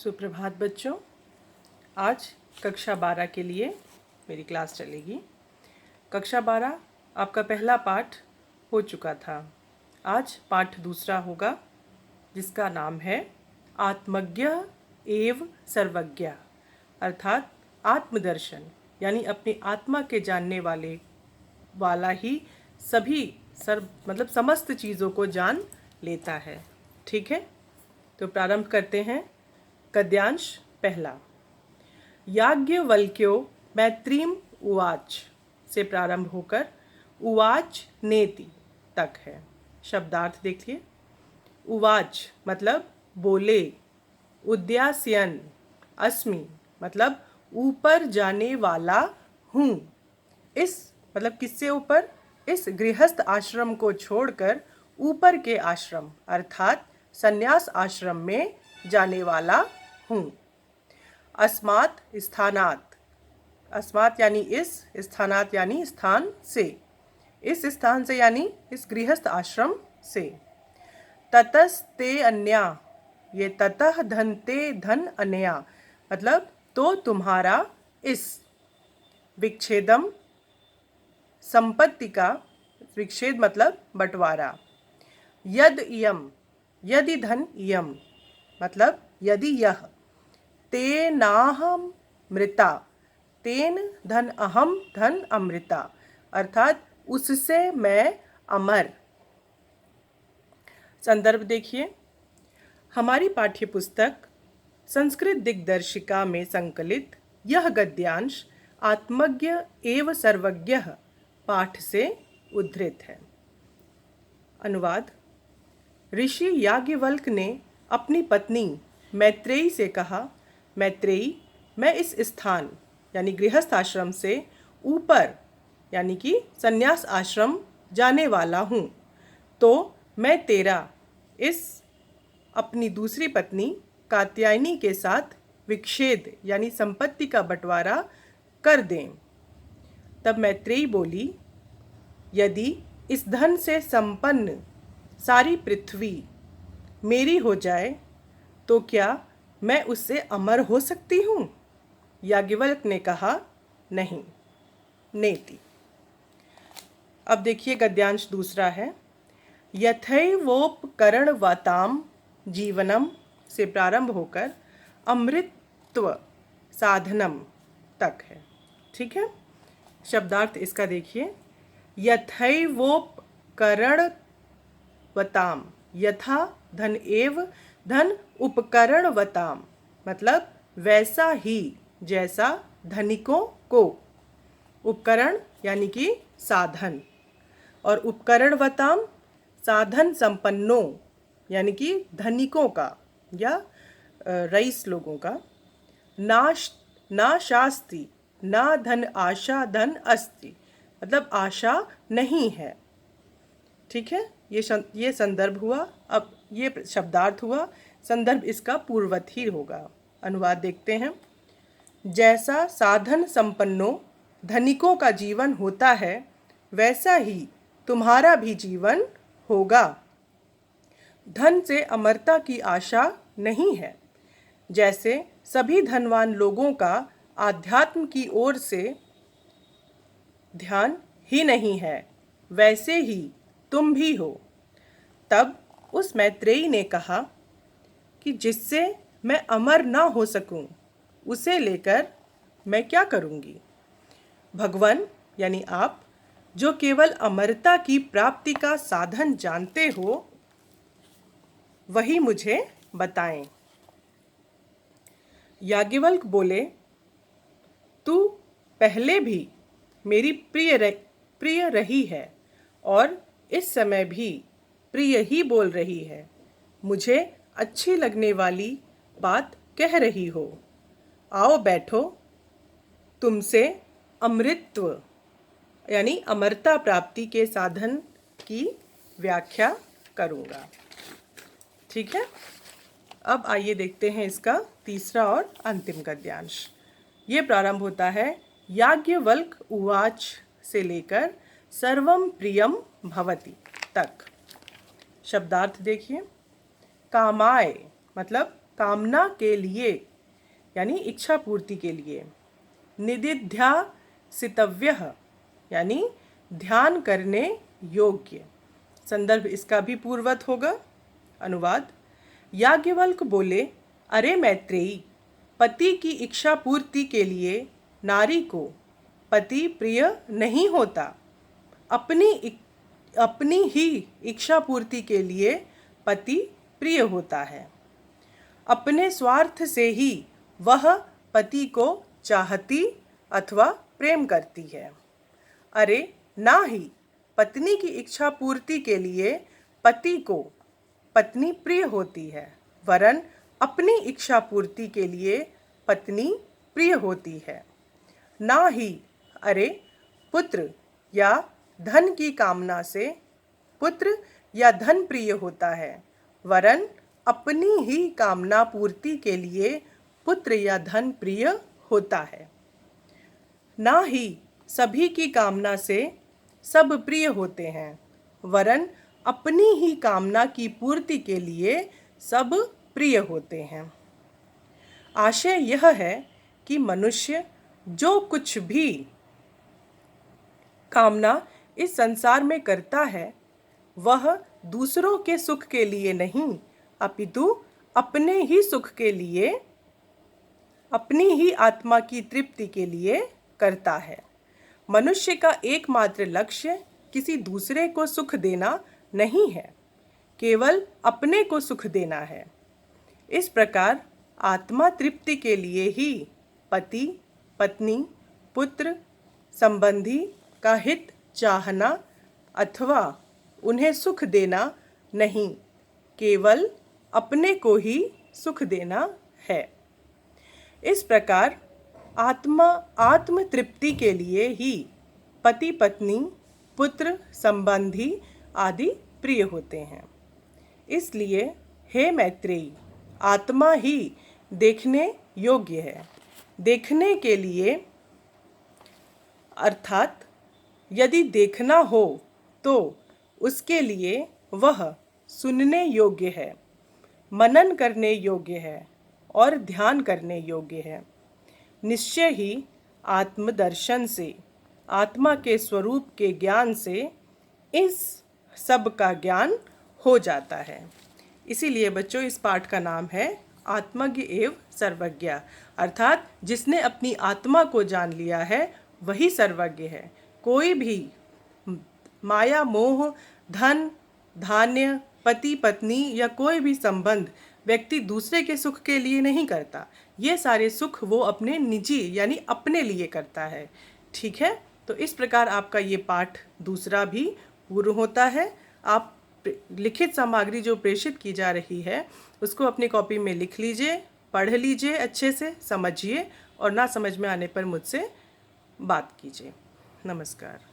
सुप्रभात बच्चों। आज कक्षा 12 के लिए मेरी क्लास चलेगी। कक्षा 12 आपका पहला पाठ हो चुका था। आज पाठ दूसरा होगा जिसका नाम है आत्मज्ञ एव सर्वज्ञ, अर्थात आत्मदर्शन, यानी अपनी आत्मा के जानने वाला ही सभी समस्त चीज़ों को जान लेता है। ठीक है, तो प्रारंभ करते हैं। गद्यांश पहला। याज्ञवल्क्यो मैत्रीम उवाच से प्रारंभ होकर उवाच नेति तक है। शब्दार्थ देखिए। उवाच मतलब बोले, उद्यास्यन अस्मि मतलब ऊपर जाने वाला हूँ। इस मतलब किससे ऊपर? इस गृहस्थ आश्रम को छोड़कर ऊपर के आश्रम अर्थात संन्यास आश्रम में जाने वाला हूँ। अस्मात् स्थानात्, अस्मात् यानी इस, स्थानात् यानी स्थान से, इस स्थान से यानी इस गृहस्थ आश्रम से। ततस्ते अन्या, ये ततः धन ते धन अन्या मतलब तो तुम्हारा इस। विच्छेदम संपत्ति का विच्छेद मतलब बंटवारा। यद इयम, यदि धन इयम मतलब यदि यह। तेनाहम मृता, तेन धन अहम धन अमृता अर्थात उससे मैं अमर। संदर्भ देखिए। हमारी पाठ्य पुस्तक संस्कृत दिग्दर्शिका में संकलित यह गद्यांश आत्मज्ञ एव सर्वज्ञ पाठ से उद्धृत है। अनुवाद। ऋषि याज्ञवल्क्य ने अपनी पत्नी मैत्रेयी से कहा, मैत्रेयी, मैं इस स्थान यानी गृहस्थ आश्रम से ऊपर यानी कि संन्यास आश्रम जाने वाला हूँ, तो मैं तेरा इस अपनी दूसरी पत्नी कात्यायनी के साथ विच्छेद यानी संपत्ति का बंटवारा कर दें। तब मैत्रेयी बोली, यदि इस धन से संपन्न सारी पृथ्वी मेरी हो जाए तो क्या मैं उससे अमर हो सकती हूँ? याज्ञवल्क्य ने कहा, नहीं। नेति। अब देखिए गद्यांश दूसरा है। यथैवोपकरणवताम जीवनम से प्रारंभ होकर अमृतत्व साधनम तक है। ठीक है, शब्दार्थ इसका देखिए। यथैवोपकरणवताम, यथा धन एव धन उपकरणवताम मतलब वैसा ही जैसा धनिकों को। उपकरण यानी कि साधन, और उपकरणवताम साधन संपन्नों यानी कि धनिकों का या रईस लोगों का। ना शास्ति ना धन आशा धन अस्ति मतलब आशा नहीं है। ठीक है, ये संदर्भ हुआ। अब ये शब्दार्थ हुआ। संदर्भ इसका पूर्वत ही होगा। अनुवाद देखते हैं। जैसा साधन संपन्नों धनिकों का जीवन होता है वैसा ही तुम्हारा भी जीवन होगा। धन से अमरता की आशा नहीं है। जैसे सभी धनवान लोगों का आध्यात्म की ओर से ध्यान ही नहीं है, वैसे ही तुम भी हो। तब उस मैत्रेयी ने कहा कि जिससे मैं अमर ना हो सकूं, उसे लेकर मैं क्या करूंगी? भगवान यानी आप जो केवल अमरता की प्राप्ति का साधन जानते हो, वही मुझे बताएं। याज्ञवल्क्य बोले, तू पहले भी मेरी प्रिय रही है और इस समय भी प्रिय ही बोल रही है। मुझे अच्छी लगने वाली बात कह रही हो। आओ बैठो, तुमसे अमृतत्व यानी अमरता प्राप्ति के साधन की व्याख्या करूँगा। ठीक है, अब आइए देखते हैं इसका तीसरा और अंतिम गद्यांश। ये प्रारंभ होता है याज्ञवल्क्य उवाच से लेकर सर्वम प्रियम भवति तक। शब्दार्थ देखिए। कामाय मतलब कामना के लिए यानी इच्छा पूर्ति के लिए। निदिध्यासितव्यः यानी ध्यान करने योग्य। संदर्भ इसका भी पूर्वत होगा। अनुवाद, याज्ञवल्क्य बोले, अरे मैत्रेयी, पति की इच्छा पूर्ति के लिए नारी को पति प्रिय नहीं होता। अपनी ही इच्छा पूर्ति के लिए पति प्रिय होता है। अपने स्वार्थ से ही वह पति को चाहती अथवा प्रेम करती है। अरे ना ही पत्नी की इच्छा पूर्ति के लिए पति को पत्नी प्रिय होती है, वरन अपनी इच्छा पूर्ति के लिए पत्नी प्रिय होती है। ना ही अरे पुत्र या धन की कामना से पुत्र या धन प्रिय होता है, वरन अपनी ही कामना पूर्ति के लिए पुत्र या धन प्रिय होता है। ना ही सभी की कामना से सब प्रिय होते हैं, वरन अपनी ही कामना की पूर्ति के लिए सब प्रिय होते हैं। आशय यह है कि मनुष्य जो कुछ भी कामना इस संसार में करता है वह दूसरों के सुख के लिए नहीं अपितु अपने ही सुख के लिए, अपनी ही आत्मा की तृप्ति के लिए करता है। मनुष्य का एकमात्र लक्ष्य किसी दूसरे को सुख देना नहीं है, केवल अपने को सुख देना है। इस प्रकार आत्मा तृप्ति के लिए ही पति, पत्नी, पुत्र, संबंधी का हित चाहना अथवा उन्हें सुख देना नहीं, केवल अपने को ही सुख देना है। इस प्रकार आत्म तृप्ति के लिए ही पति, पत्नी, पुत्र, संबंधी आदि प्रिय होते हैं। इसलिए हे मैत्रेयी, आत्मा ही देखने योग्य है। देखने के लिए अर्थात यदि देखना हो तो उसके लिए वह सुनने योग्य है, मनन करने योग्य है और ध्यान करने योग्य है। निश्चय ही आत्मदर्शन से, आत्मा के स्वरूप के ज्ञान से इस सब का ज्ञान हो जाता है। इसीलिए बच्चों इस पाठ का नाम है आत्मज्ञ एव सर्वज्ञ, अर्थात जिसने अपनी आत्मा को जान लिया है वही सर्वज्ञ है। कोई भी माया, मोह, धन, धान्य, पति, पत्नी या कोई भी संबंध व्यक्ति दूसरे के सुख के लिए नहीं करता। ये सारे सुख वो अपने निजी यानी अपने लिए करता है। ठीक है, तो इस प्रकार आपका ये पाठ दूसरा भी पूर्ण होता है। आप लिखित सामग्री जो प्रेषित की जा रही है उसको अपनी कॉपी में लिख लीजिए, पढ़ लीजिए, अच्छे से समझिए और ना समझ में आने पर मुझसे बात कीजिए। नमस्कार।